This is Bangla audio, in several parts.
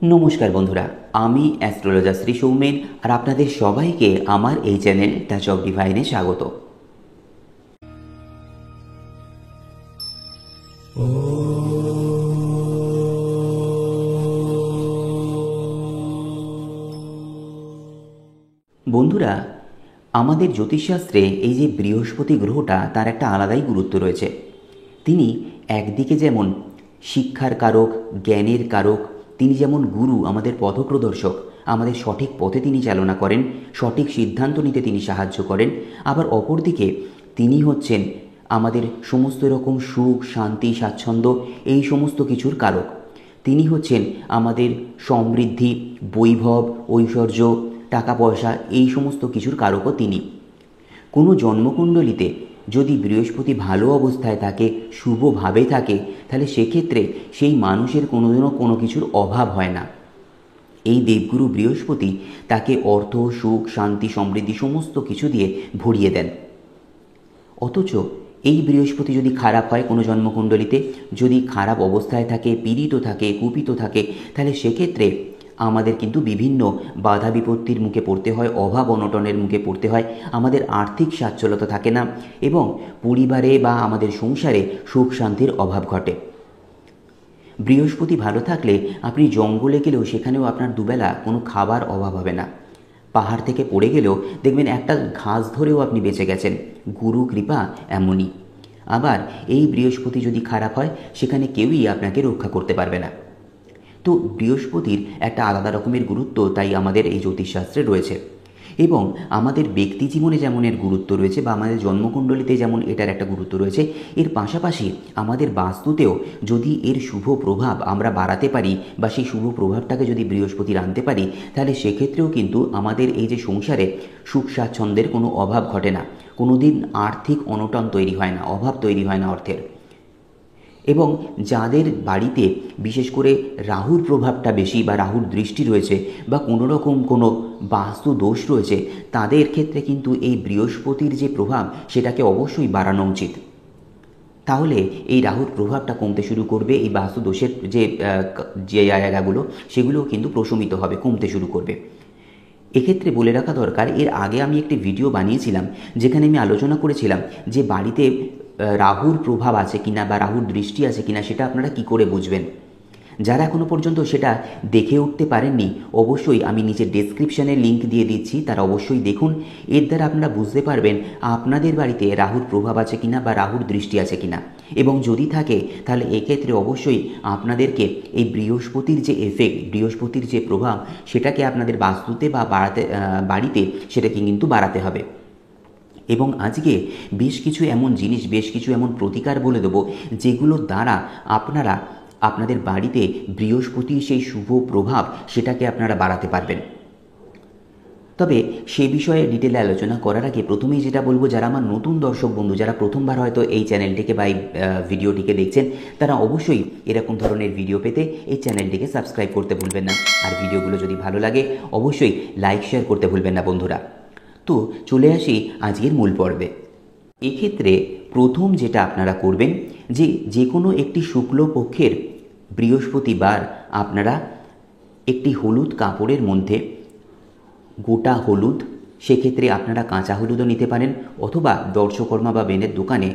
নমস্কার বন্ধুরা, আমি অ্যাস্ট্রোলজার শ্রী সৌমেন আর আপনাদের সবাইকে আমার এই চ্যানেল টাচ অফ ডিভাইনে স্বাগত। বন্ধুরা, আমাদের জ্যোতিষশাস্ত্রে এই যে বৃহস্পতি গ্রহটা তার একটা আলাদাই গুরুত্ব রয়েছে। তিনি একদিকে যেমন শিক্ষার কারক, জ্ঞানের কারক, তিনি যেমন গুরু, আমাদের পথপ্রদর্শক, আমাদের সঠিক পথে তিনি চালনা করেন, সঠিক সিদ্ধান্ত নিতে তিনি সাহায্য করেন। আবার অপরদিকে তিনি হচ্ছেন আমাদের সমস্ত রকম সুখ, শান্তি, স্বাচ্ছন্দ্য এই সমস্ত কিছুর কারক। তিনি হচ্ছেন আমাদের সমৃদ্ধি, বৈভব, ঐশ্বর্য, টাকা পয়সা এই সমস্ত কিছুর কারকও তিনি। কোনো জন্মকুণ্ডলিতে যদি বৃহস্পতি ভালো অবস্থায় থাকে, শুভভাবে থাকে, তাহলে সেক্ষেত্রে সেই মানুষের কোনোদিনও কোনো কিছুর অভাব হয় না। এই দেবগুরু বৃহস্পতি তাকে অর্থ, সুখ, শান্তি, সমৃদ্ধি সমস্ত কিছু দিয়ে ভরিয়ে দেন। অথচ এই বৃহস্পতি যদি খারাপ হয় কোনো জন্মকুণ্ডলিতে, যদি খারাপ অবস্থায় থাকে, পীড়িত থাকে, কুপিত থাকে, তাহলে সেক্ষেত্রে আমাদের কিন্তু বিভিন্ন বাধা বিপত্তির মুখে পড়তে হয়, অভাব অনটনের মুখে পড়তে হয়, আমাদের আর্থিক সচ্ছলতা থাকে না এবং পরিবারে বা আমাদের সংসারে সুখ শান্তির অভাব ঘটে। বৃহস্পতি ভালো থাকলে আপনি জঙ্গলে গেলেও সেখানেও আপনার দুবেলা কোনো খাবার অভাব হবে না। পাহাড় থেকে পড়ে গেলেও দেখবেন একটা ঘাস ধরেও আপনি বেঁচে গেছেন। গুরু কৃপা এমনই। আবার এই বৃহস্পতি যদি খারাপ হয়, সেখানে কেউই আপনাকে রক্ষা করতে পারবে না। তো বৃহস্পতির একটা আলাদা রকমের গুরুত্ব তাই আমাদের এই জ্যোতিষশাস্ত্রে রয়েছে, এবং আমাদের ব্যক্তি জীবনে যেমন এর গুরুত্ব রয়েছে বা আমাদের জন্মকুণ্ডলিতে যেমন এটার একটা গুরুত্ব রয়েছে, এর পাশাপাশি আমাদের বাস্তুতেও যদি এর শুভ প্রভাব আমরা বাড়াতে পারি বা সেই শুভ প্রভাবটাকে যদি বৃহস্পতির আনতে পারি, তাহলে সেক্ষেত্রেও কিন্তু আমাদের এই যে সংসারে সুখ স্বাচ্ছন্দ্যের কোনো অভাব ঘটে না, কোনো দিন আর্থিক অনটন তৈরি হয় না, অভাব তৈরি হয় না অর্থের। এবং যাদের বাড়িতে বিশেষ করে রাহুর প্রভাবটা বেশি বা রাহুর দৃষ্টি রয়েছে বা কোনো রকম কোনো বাস্তু দোষ রয়েছে, তাদের ক্ষেত্রে কিন্তু এই বৃহস্পতির যে প্রভাব সেটাকে অবশ্যই বাড়ানো উচিত। তাহলে এই রাহুর প্রভাবটা কমতে শুরু করবে, এই বাস্তু দোষের যে জায়গাগুলো সেগুলোও কিন্তু প্রশমিত হবে, কমতে শুরু করবে। এক্ষেত্রে বলে রাখা দরকার, এর আগে আমি একটি ভিডিও বানিয়েছিলাম যেখানে আমি আলোচনা করেছিলাম যে বাড়িতে রাহুর প্রভাব আছে কিনা বা রাহুর দৃষ্টি আছে কিনা সেটা আপনারা কি করে বুঝবেন। যারা এখনও পর্যন্ত সেটা দেখে উঠতে পারেননি, অবশ্যই আমি নিচে ডেসক্রিপশানে লিঙ্ক দিয়ে দিচ্ছি, তারা অবশ্যই দেখুন। এর দ্বারা আপনারা বুঝতে পারবেন আপনাদের বাড়িতে রাহুর প্রভাব আছে কিনা বা রাহুর দৃষ্টি আছে কিনা, এবং যদি থাকে তাহলে এক্ষেত্রে অবশ্যই আপনাদেরকে এই বৃহস্পতির যে এফেক্ট, বৃহস্পতির যে প্রভাব, সেটাকে আপনাদের বাস্তুতে বা বাড়িতে সেটাকে কিন্তু বাড়াতে হবে। এবং আজকে বেশ কিছু এমন জিনিস, বেশ কিছু এমন প্রতিকার বলে দেবো যেগুলোর দ্বারা আপনারা আপনাদের বাড়িতে বৃহস্পতির সেই শুভ প্রভাব সেটাকে আপনারা বাড়াতে পারবেন। তবে সে বিষয়ে ডিটেলে আলোচনা করার আগে প্রথমেই যেটা বলবো, যারা আমার নতুন দর্শক বন্ধু, যারা প্রথমবার হয়তো এই চ্যানেলটিকে বা এই ভিডিওটিকে দেখছেন, তারা অবশ্যই এরকম ধরনের ভিডিও পেতে এই চ্যানেলটিকে সাবস্ক্রাইব করতে ভুলবেন না। আর ভিডিওগুলো যদি ভালো লাগে অবশ্যই লাইক শেয়ার করতে ভুলবেন না বন্ধুরা। তো চলে আসি আজকের মূল পর্বে। এক্ষেত্রে প্রথম যেটা আপনারা করবেন, যে কোনো একটি শুক্লপক্ষের বৃহস্পতিবার আপনারা একটি হলুদ কাপড়ের মধ্যে গোটা হলুদ, সেক্ষেত্রে আপনারা কাঁচা হলুদও নিতে পারেন, অথবা দর্শকর্মা বা বেনের দোকানে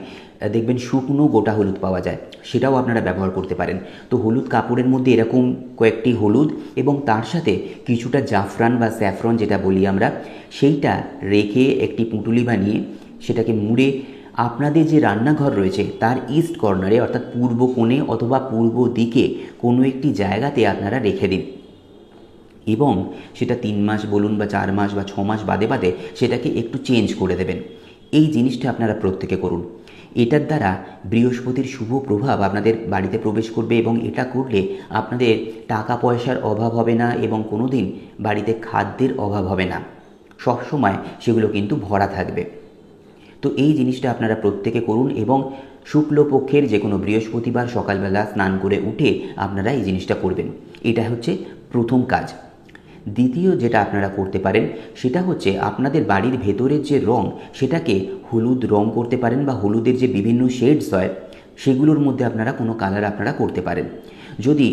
দেখবেন শুকনো গোটা হলুদ পাওয়া যায়, সেটাও আপনারা ব্যবহার করতে পারেন। তো হলুদ কাপড়ের মধ্যে এরকম কয়েকটি হলুদ এবং তার সাথে কিছুটা জাফরান বা স্যাফরন যেটা বলি আমরা, সেইটা রেখে একটি পুঁটুলি বানিয়ে সেটাকে মুড়ে আপনাদের যে রান্নাঘর রয়েছে তার ইস্ট কর্নারে, অর্থাৎ পূর্ব কোণে অথবা পূর্ব দিকে কোনো একটি জায়গাতে আপনারা রেখে দিন, এবং সেটা 3 মাস বলুন বা 4 মাস বা 6 মাস বাদে বাদে সেটাকে একটু চেঞ্জ করে দেবেন। এই জিনিসটা আপনারা প্রত্যেকে করুন। এটার দ্বারা বৃহস্পতির শুভ প্রভাব আপনাদের বাড়িতে প্রবেশ করবে, এবং এটা করলে আপনাদের টাকা পয়সার অভাব হবে না এবং কোনো দিন বাড়িতে খাদ্যের অভাব হবে না, সবসময় সেগুলো কিন্তু ভরা থাকবে। তো এই জিনিসটা আপনারা প্রত্যেকে করুন, এবং শুক্লপক্ষের যে কোনো বৃহস্পতিবার সকালবেলা স্নান করে উঠে আপনারা এই জিনিসটা করবেন। এটা হচ্ছে প্রথম কাজ। দ্বিতীয় যেটা আপনারা করতে পারেন সেটা হচ্ছে আপনাদের বাড়ির ভেতরের যে রং সেটাকে হলুদ রং করতে পারেন, বা হলুদের যে বিভিন্ন শেডস হয় সেগুলোর মধ্যে আপনারা কোনো কালার আপনারা করতে পারেন। যদি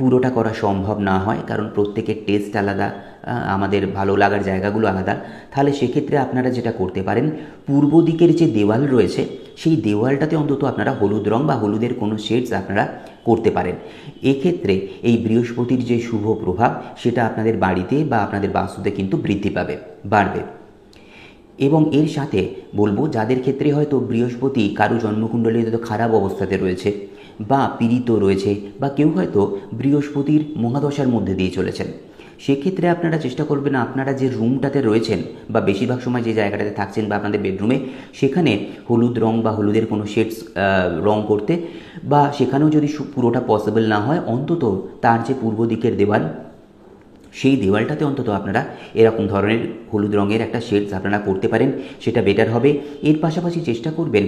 পুরোটা করা সম্ভব না হয়, কারণ প্রত্যেকের টেস্ট আলাদা, আমাদের ভালো লাগার জায়গাগুলো আলাদা, তাহলে সেক্ষেত্রে আপনারা যেটা করতে পারেন, পূর্ব দিকের যে দেওয়াল রয়েছে সেই দেওয়ালটাতে অন্তত আপনারা হলুদ রং বা হলুদের কোনো শেডস আপনারা করতে পারেন। এক্ষেত্রে এই বৃহস্পতির যে শুভ প্রভাব সেটা আপনাদের বাড়িতে বা আপনাদের বাস্তুতে কিন্তু বৃদ্ধি পাবে, বাড়বে। এবং এর সাথে বলবো, যাদের ক্ষেত্রে হয়তো বৃহস্পতি কারো জন্মকুণ্ডলী হয়তো খারাপ অবস্থাতে রয়েছে বা পীড়িত রয়েছে, বা কেউ হয়তো বৃহস্পতির মহাদশার মধ্যে দিয়ে চলেছেন, সেক্ষেত্রে আপনারা চেষ্টা করবেন আপনারা যে রুমটাতে রয়েছেন বা বেশিরভাগ সময় যে জায়গাটাতে থাকছেন বা আপনাদের বেডরুমে, সেখানে হলুদ রং বা হলুদের কোনো শেডস রং করতে, বা সেখানেও যদি পুরোটা পসিবল না হয় অন্তত তার যে পূর্ব দিকের দেওয়াল সেই দেওয়ালটাতে অন্তত আপনারা এরকম ধরনের হলুদ রঙের একটা শেডস আপনারা করতে পারেন, সেটা বেটার হবে। এর পাশাপাশি চেষ্টা করবেন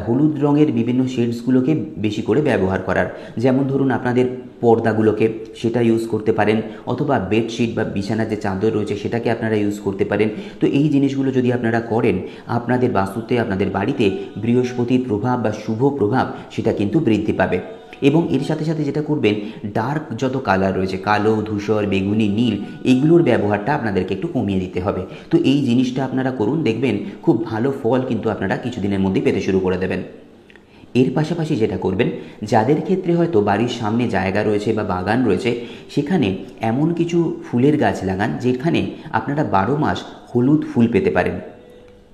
হলুদ রঙের বিভিন্ন শেডসগুলোকে বেশি করে ব্যবহার করার, যেমন ধরুন আপনাদের পর্দাগুলোকে সেটা ইউজ করতে পারেন, অথবা বেডশিট বা বিছানার যে চাদর রয়েছে সেটাকে আপনারা ইউজ করতে পারেন। তো এই জিনিসগুলো যদি আপনারা করেন, আপনাদের বাস্তুতে আপনাদের বাড়িতে বৃহস্পতির প্রভাব বা শুভ প্রভাব সেটা কিন্তু বৃদ্ধি পাবে। এবং এর সাথে সাথে যেটা করবেন, ডার্ক যত কালার রয়েছে, কালো, ধূসর, বেগুনি, নীল, এগুলোর ব্যবহারটা আপনাদেরকে একটু কমিয়ে দিতে হবে। তো এই জিনিসটা আপনারা করুন, দেখবেন খুব ভালো ফল কিন্তু আপনারা কিছুদিনের মধ্যেই পেতে শুরু করে দেবেন। এর পাশাপাশি যেটা করবেন, যাদের ক্ষেত্রে হয়তো বাড়ির সামনে জায়গা রয়েছে বা বাগান রয়েছে, সেখানে এমন কিছু ফুলের গাছ লাগান যেখানে আপনারা 12 মাস হলুদ ফুল পেতে পারেন,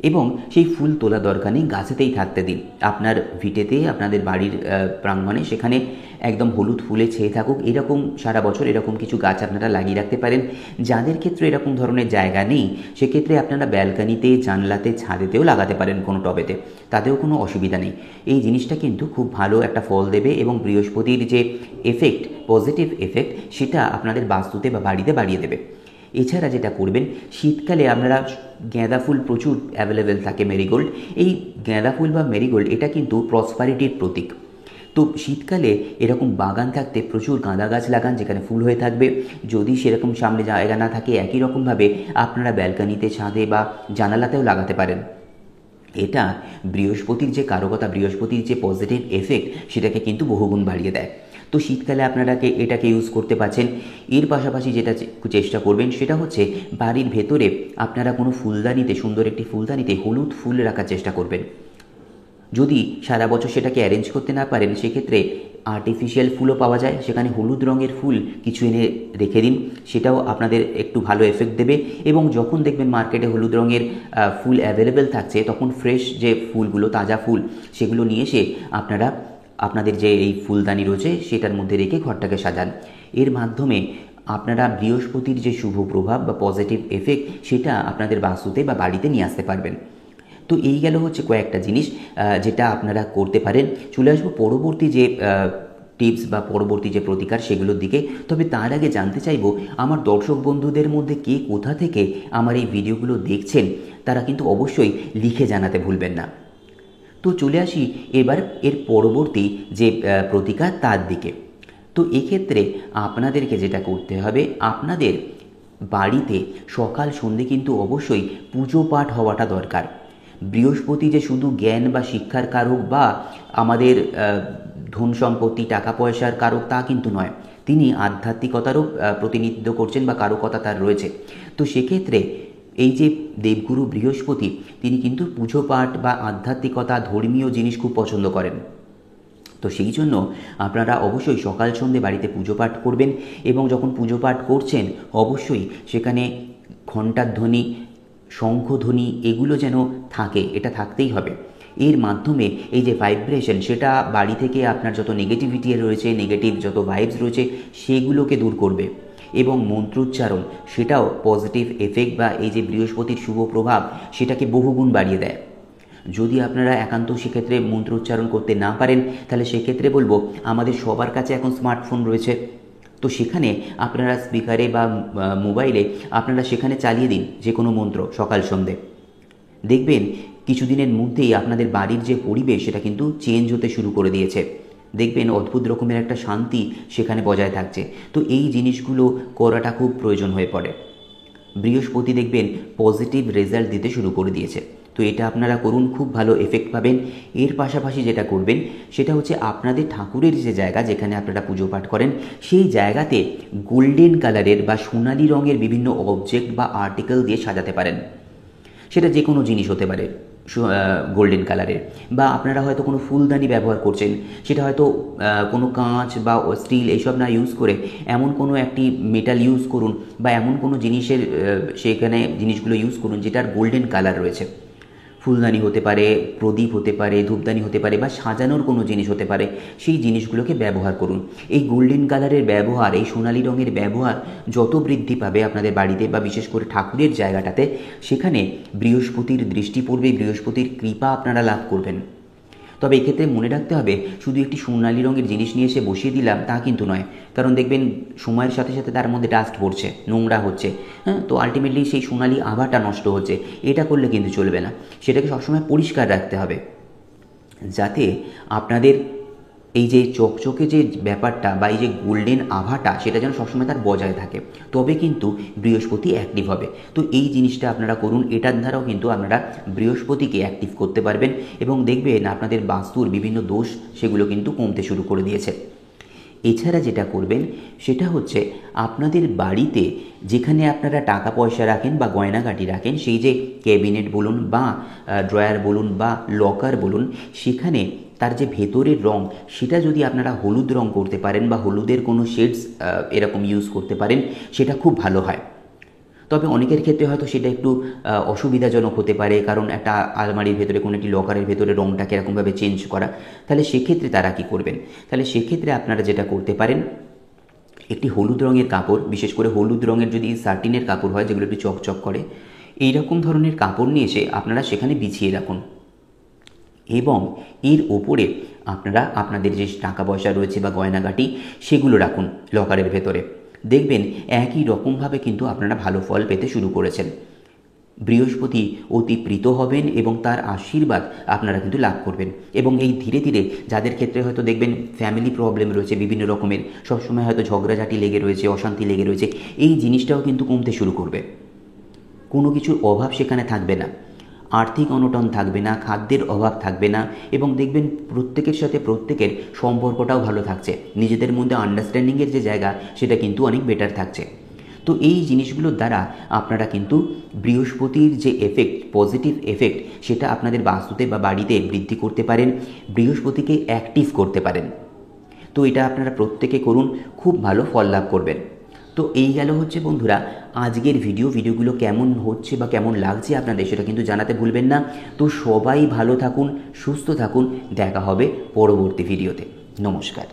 এবং সেই ফুল তোলা দরকার নেই, গাছেতেই থাকতে দিন। আপনার ভিটেতে, আপনাদের বাড়ির প্রাঙ্গণে সেখানে একদম হলুদ ফুলে ছেয়ে থাকুক, এরকম সারা বছর এরকম কিছু গাছ আপনারা লাগিয়ে রাখতে পারেন। যাদের ক্ষেত্রে এরকম ধরনের জায়গা নেই, সেক্ষেত্রে আপনারা ব্যালকানিতে, জানলাতে, ছাদেতেও লাগাতে পারেন কোনো টবেতে, তাতেও কোনো অসুবিধা নেই। এই জিনিসটা কিন্তু খুব ভালো একটা ফল দেবে, এবং বৃহস্পতির যে এফেক্ট, পজিটিভ এফেক্ট, সেটা আপনাদের বাস্তুতে বা বাড়িতে বাড়িয়ে দেবে। এছাড়া যেটা করবেন, শীতকালে আপনারা গাঁদা ফুল প্রচুর অ্যাভেলেবেল থাকে, মেরিগোল্ড, এই গাঁদা ফুল বা মেরিগোল্ড এটা কিন্তু প্রসপারিটির প্রতীক। তো শীতকালে এরকম বাগান থাকতে প্রচুর গাঁদা গাছ লাগান যেখানে ফুল হয়ে থাকবে। যদি সেরকম সামনে জায়গা না থাকে, একই রকমভাবে আপনারা ব্যালকানিতে, ছাদে বা জানালাতেও লাগাতে পারেন। এটা বৃহস্পতির যে কারকতা, বৃহস্পতির যে পজিটিভ এফেক্ট, সেটাকে কিন্তু বহুগুণ বাড়িয়ে দেয়। তো শীতকালে আপনারা এটাকে ইউজ করতে পারছেন। এর পাশাপাশি যেটা চেষ্টা করবেন সেটা হচ্ছে, বাড়ির ভেতরে আপনারা কোনো ফুলদানিতে, সুন্দর একটি ফুলদানিতে হলুদ ফুল রাখার চেষ্টা করবেন। যদি সারা বছর সেটাকে অ্যারেঞ্জ করতে না পারেন, সেক্ষেত্রে আর্টিফিশিয়াল ফুলও পাওয়া যায়, সেখানে হলুদ রঙের ফুল কিছু এনে রেখে দিন, সেটাও আপনাদের একটু ভালো এফেক্ট দেবে। এবং যখন দেখবেন মার্কেটে হলুদ রঙের ফুল অ্যাভেলেবেল থাকছে, তখন ফ্রেশ যে ফুলগুলো, তাজা ফুল, সেগুলো নিয়ে এসে আপনারা আপনাদের যে এই ফুলদানি রয়েছে সেটার মধ্যে রেখে ঘরটাকে সাজান। এর মাধ্যমে আপনারা বৃহস্পতির যে শুভ প্রভাব বা পজিটিভ এফেক্ট, সেটা আপনাদের বাস্তুতে বা বাড়িতে নিয়ে আসতে পারবেন। তো এই গেল হচ্ছে কয়েকটা জিনিস যেটা আপনারা করতে পারেন। চলে আসবো পরবর্তী যে টিপস বা পরবর্তী যে প্রতিকার সেগুলোর দিকে। তবে তার আগে জানতে চাইবো, আমার দর্শক বন্ধুদের মধ্যে কে কোথা থেকে আমার এই ভিডিওগুলো দেখছেন, তারা কিন্তু অবশ্যই লিখে জানাতে ভুলবেন না। তো চলে আসি এবার এর পরবর্তী যে প্রতিকার তার দিকে। তো এক্ষেত্রে আপনাদেরকে যেটা করতে হবে, আপনাদের বাড়িতে সকাল সন্ধে কিন্তু অবশ্যই পুজো পাঠ হওয়াটা দরকার। বৃহস্পতি যে শুধু জ্ঞান বা শিক্ষার কারক বা আমাদের ধন সম্পত্তি, টাকা পয়সার কারক, তা কিন্তু নয়। তিনি আধ্যাত্মিকতারও প্রতিনিধিত্ব করছেন বা কারকতা তার রয়েছে। তো সেক্ষেত্রে এই যে দেবগুরু বৃহস্পতি, তিনি কিন্তু পুজো পাঠ বা আধ্যাত্মিকতা, ধর্মীয় জিনিস খুব পছন্দ করেন। তো সেই জন্য আপনারা অবশ্যই সকাল সন্ধে বাড়িতে পুজো পাঠ করবেন, এবং যখন পুজো পাঠ করছেন অবশ্যই সেখানে ঘণ্টার ধ্বনি, শঙ্খধ্বনি, এগুলো যেন থাকে, এটা থাকতেই হবে। এর মাধ্যমে এই যে ভাইব্রেশন, সেটা বাড়ি থেকে আপনার যত নেগেটিভিটি রয়েছে, নেগেটিভ যত ভাইবস রয়েছে, সেগুলোকে দূর করবে। এবং মন্ত্রোচ্চারণ, সেটাও পজিটিভ এফেক্ট বা এই যে বৃহস্পতির শুভ প্রভাব, সেটাকে বহুগুণ বাড়িয়ে দেয়। যদি আপনারা একান্ত সেক্ষেত্রে মন্ত্রোচ্চারণ করতে না পারেন, তাহলে সেক্ষেত্রে বলবো, আমাদের সবার কাছে এখন স্মার্টফোন রয়েছে। তো সেখানে আপনারা স্পিকারে বা মোবাইলে আপনারা সেখানে চালিয়ে দিন যে কোনো মন্ত্র সকাল সন্ধে। দেখবেন কিছুদিনের মধ্যেই আপনাদের বাড়ির যে পরিবেশ, সেটা কিন্তু চেঞ্জ হতে শুরু করে দিয়েছে। দেখবেন অদ্ভুত রকমের একটা শান্তি সেখানে বজায় থাকছে। তো এই জিনিসগুলো করাটা খুব প্রয়োজন হয়ে পড়ে। বৃহস্পতি দেখবেন পজিটিভ রেজাল্ট দিতে শুরু করে দিয়েছে। তো তো এটা আপনারা করুন, খুব ভালো এফেক্ট পাবেন। এর পাশাপাশি যেটা করবেন সেটা হচ্ছে আপনাদের ঠাকুরের যে জায়গা যেখানে আপনারা পুজো পাঠ করেন সেই জায়গাতে গোল্ডেন কালারের বা সোনালি রঙের বিভিন্ন অবজেক্ট বা আর্টিকেল দিয়ে সাজাতে পারেন। সেটা যে কোনো জিনিস হতে পারে গোল্ডেন কালারের, বা আপনারা হয়তো কোনো ফুলদানি ব্যবহার করছেন, সেটা হয়তো কোনো কাঁচ বা স্টিল এইসব না ইউজ করে এমন কোনো একটি মেটাল ইউজ করুন, বা এমন কোনো জিনিসের সেখানে জিনিসগুলো ইউজ করুন যেটার গোল্ডেন কালার রয়েছে। ফুলদানি হতে পারে, প্রদীপ হতে পারে, ধূপদানি হতে পারে, বা সাজানোর কোনো জিনিস হতে পারে, সেই জিনিসগুলোকে ব্যবহার করুন। এই গোল্ডেন কালারের ব্যবহার, এই সোনালি রঙের ব্যবহার যত বৃদ্ধি পাবে আপনাদের বাড়িতে বা বিশেষ করে ঠাকুরের জায়গাটাতে, সেখানে বৃহস্পতির দৃষ্টি পড়বে, বৃহস্পতির কৃপা আপনারা লাভ করবেন। তবে এক্ষেত্রে মনে রাখতে হবে, শুধু একটি সোনালি রঙের জিনিস নিয়ে এসে বসিয়ে দিলাম তা কিন্তু নয়, কারণ দেখবেন সময়ের সাথে সাথে তার মধ্যে ডাস্ট পড়ছে, নোংরা হচ্ছে, হ্যাঁ, তো আলটিমেটলি সেই সোনালি আভাটা নষ্ট হচ্ছে। এটা করলে কিন্তু চলবে না, সেটাকে সবসময় পরিষ্কার রাখতে হবে, যাতে আপনাদের এই যে চকচকে যে ব্যাপারটা বা এই যে গোল্ডেন আভাটা সেটা যেন সবসময় তার বজায় থাকে, তবে কিন্তু বৃহস্পতি অ্যাক্টিভ হবে। তো এই জিনিসটা আপনারা করুন, এটার দ্বারাও কিন্তু আপনারা বৃহস্পতিকে অ্যাক্টিভ করতে পারবেন, এবং দেখবেন আপনাদের বাস্তুর বিভিন্ন দোষ সেগুলো কিন্তু কমতে শুরু করে দিয়েছে। এছাড়া যেটা করবেন সেটা হচ্ছে আপনাদের বাড়িতে যেখানে আপনারা টাকা পয়সা রাখেন বা গয়নাগাটি রাখেন, সেই যে ক্যাবিনেট বলুন বা ড্রয়ার বলুন বা লকার বলুন, সেখানে তার যে ভেতরের রং সেটা যদি আপনারা হলুদ রং করতে পারেন বা হলুদের কোনো শেডস এরকম ইউজ করতে পারেন, সেটা খুব ভালো হয়। তবে অনেকের ক্ষেত্রে হয়তো সেটা একটু অসুবিধাজনক হতে পারে, কারণ একটা আলমারির ভেতরে কোনো একটি লকারের ভেতরে রঙটাকে এরকমভাবে চেঞ্জ করা, তাহলে সেক্ষেত্রে তারা কী করবেন? তাহলে সেক্ষেত্রে আপনারা যেটা করতে পারেন, একটি হলুদ রঙের কাপড়, বিশেষ করে হলুদ রঙের যদি সার্টিনের কাপড় হয় যেগুলো একটু চকচক করে, এই রকম ধরনের কাপড় নিয়ে এসে আপনারা সেখানে বিছিয়ে রাখুন, এবং এর ওপরে আপনারা আপনাদের যে টাকা পয়সা রয়েছে বা গয়নাগাটি সেগুলো রাখুন লকারের ভেতরে। দেখবেন একই রকমভাবে কিন্তু আপনারা ভালো ফল পেতে শুরু করেছেন। বৃহস্পতি অতি প্রীত হবেন এবং তার আশীর্বাদ আপনারা কিন্তু লাভ করবেন। এবং এই ধীরে ধীরে যাদের ক্ষেত্রে হয়তো দেখবেন ফ্যামিলি প্রবলেম রয়েছে বিভিন্ন রকমের, সবসময় হয়তো ঝগড়াঝাটি লেগে রয়েছে, অশান্তি লেগে রয়েছে, এই জিনিসটাও কিন্তু কমতে শুরু করবে। কোনো কিছুর অভাব সেখানে থাকবে না, আর্থিক অনটন থাকবে না, খাদ্যের অভাব থাকবে না, এবং দেখবেন প্রত্যেকের সাথে প্রত্যেকের সম্পর্কটাও ভালো থাকছে, নিজেদের মধ্যে আন্ডারস্ট্যান্ডিংয়ের যে জায়গা সেটা কিন্তু অনেক বেটার থাকছে। তো এই জিনিসগুলোর দ্বারা আপনারা কিন্তু বৃহস্পতির যে এফেক্ট, পজিটিভ এফেক্ট, সেটা আপনাদের বাস্তুতে বা বাড়িতে বৃদ্ধি করতে পারেন, বৃহস্পতিকে অ্যাক্টিভ করতে পারেন। তো এটা আপনারা প্রত্যেকে করুন, খুব ভালো ফল লাভ করবেন। তো এই গেল হচ্ছে বন্ধুরা আজকের ভিডিওগুলো কেমন হচ্ছে বা কেমন লাগছে আপনাদের সেটা কিন্তু জানাতে ভুলবেন না। তো সবাই ভালো থাকুন, সুস্থ থাকুন, দেখা হবে পরবর্তী ভিডিওতে। নমস্কার।